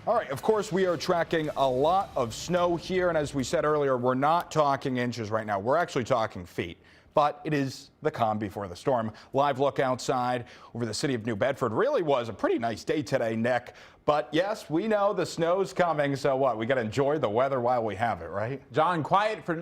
All right, of course, we are tracking a lot of snow here, and as we said earlier, we're not talking inches right now. We're actually talking feet. But it is the calm before the storm. Live look outside over the city of New Bedford. Really was a pretty nice day today, Nick. But yes, we know the snow's coming, so what? We got to enjoy the weather while we have it, right? John, quiet for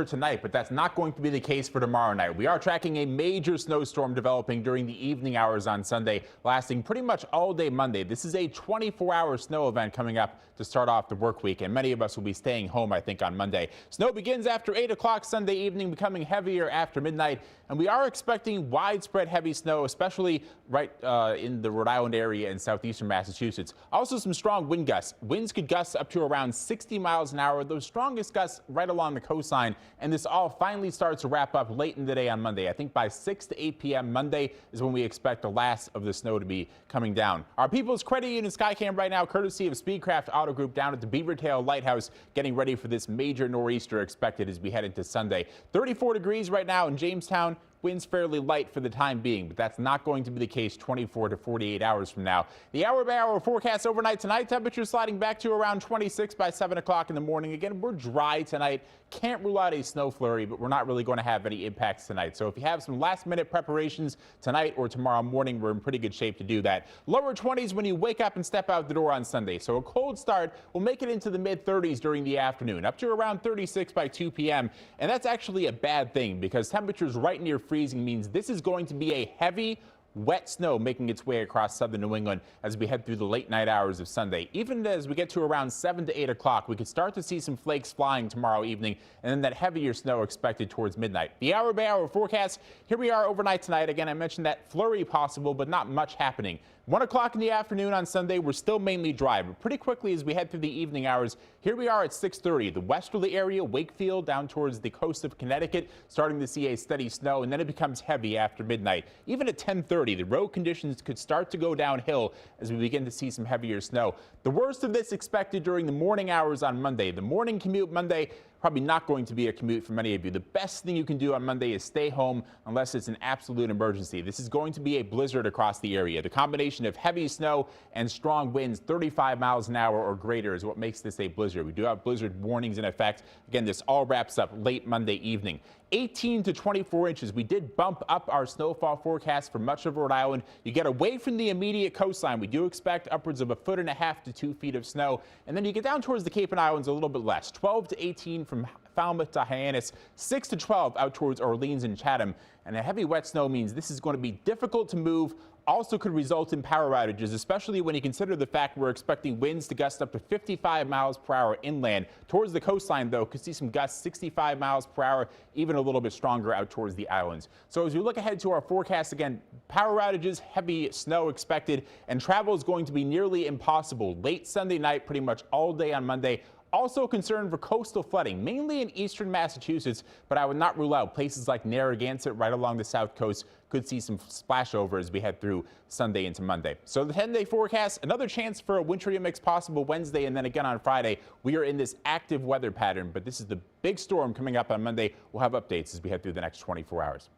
tonight, but that's not going to be the case for tomorrow night. We are tracking a major snowstorm developing during the evening hours on Sunday, lasting pretty much all day Monday. This is a 24-hour snow event coming up to start off the work week, and many of us will be staying home, I think, on Monday. Snow begins after 8 o'clock Sunday evening, becoming heavier after midnight, and we are expecting widespread heavy snow, especially right in the Rhode Island area and southeastern Massachusetts. Also some strong wind gusts. Winds could gust up to around 60 miles an hour, those strongest gusts right along the coastline, and this all finally starts to wrap up late in the day on Monday. I think by 6 to 8 p.m. Monday is when we expect the last of the snow to be coming down. Our People's Credit Union Skycam right now, courtesy of Speedcraft Auto Group down at the Beavertail Lighthouse, getting ready for this major nor'easter expected as we head into Sunday. 34 degrees right now in Jamestown. Winds fairly light for the time being, but that's not going to be the case 24 to 48 hours from now. The hour-by-hour forecast overnight tonight, temperatures sliding back to around 26 by 7 o'clock in the morning. Again, we're dry tonight. Can't rule out a snow flurry, but we're not really going to have any impacts tonight. So if you have some last-minute preparations tonight or tomorrow morning, we're in pretty good shape to do that. Lower 20s when you wake up and step out the door on Sunday. So a cold start will make it into the mid-30s during the afternoon, up to around 36 by 2 p.m. And that's actually a bad thing because temperatures right near freezing means this is going to be a heavy, wet snow making its way across southern New England as we head through the late night hours of Sunday. Even as we get to around 7 to 8 o'clock, we could start to see some flakes flying tomorrow evening, and then that heavier snow expected towards midnight. The hour-by-hour forecast, here we are overnight tonight. Again, I mentioned that flurry possible, but not much happening. 1 o'clock in the afternoon on Sunday, we're still mainly dry, but pretty quickly as we head through the evening hours, here we are at 6:30. The westerly area, Wakefield, down towards the coast of Connecticut, starting to see a steady snow, and then it becomes heavy after midnight. Even at 10:30, the road conditions could start to go downhill as we begin to see some heavier snow. The worst of this expected during the morning hours on Monday. The morning commute Monday, probably not going to be a commute for many of you. The best thing you can do on Monday is stay home unless it's an absolute emergency. This is going to be a blizzard across the area. The combination of heavy snow and strong winds, 35 miles an hour or greater, is what makes this a blizzard. We do have blizzard warnings in effect. Again, this all wraps up late Monday evening. 18 to 24 inches. We did bump up our snowfall forecast for much of Rhode Island. You get away from the immediate coastline. We do expect upwards of 1.5 to 2 feet of snow. And then you get down towards the Cape and Islands a little bit less. 12 to 18 from Falmouth to Hyannis, 6 to 12 out towards Orleans and Chatham. And a heavy wet snow means this is going to be difficult to move. Also could result in power outages, especially when you consider the fact we're expecting winds to gust up to 55 miles per hour inland. Towards the coastline, though, could see some gusts 65 miles per hour, even a little bit stronger out towards the islands. So as we look ahead to our forecast, again, power outages, heavy snow expected, and travel is going to be nearly impossible late Sunday night, pretty much all day on Monday. Also concerned for coastal flooding, mainly in eastern Massachusetts, but I would not rule out places like Narragansett right along the south coast could see some splashover as we head through Sunday into Monday. So the 10-day forecast, another chance for a wintry mix possible Wednesday, and then again on Friday. We are in this active weather pattern, but this is the big storm coming up on Monday. We'll have updates as we head through the next 24 hours.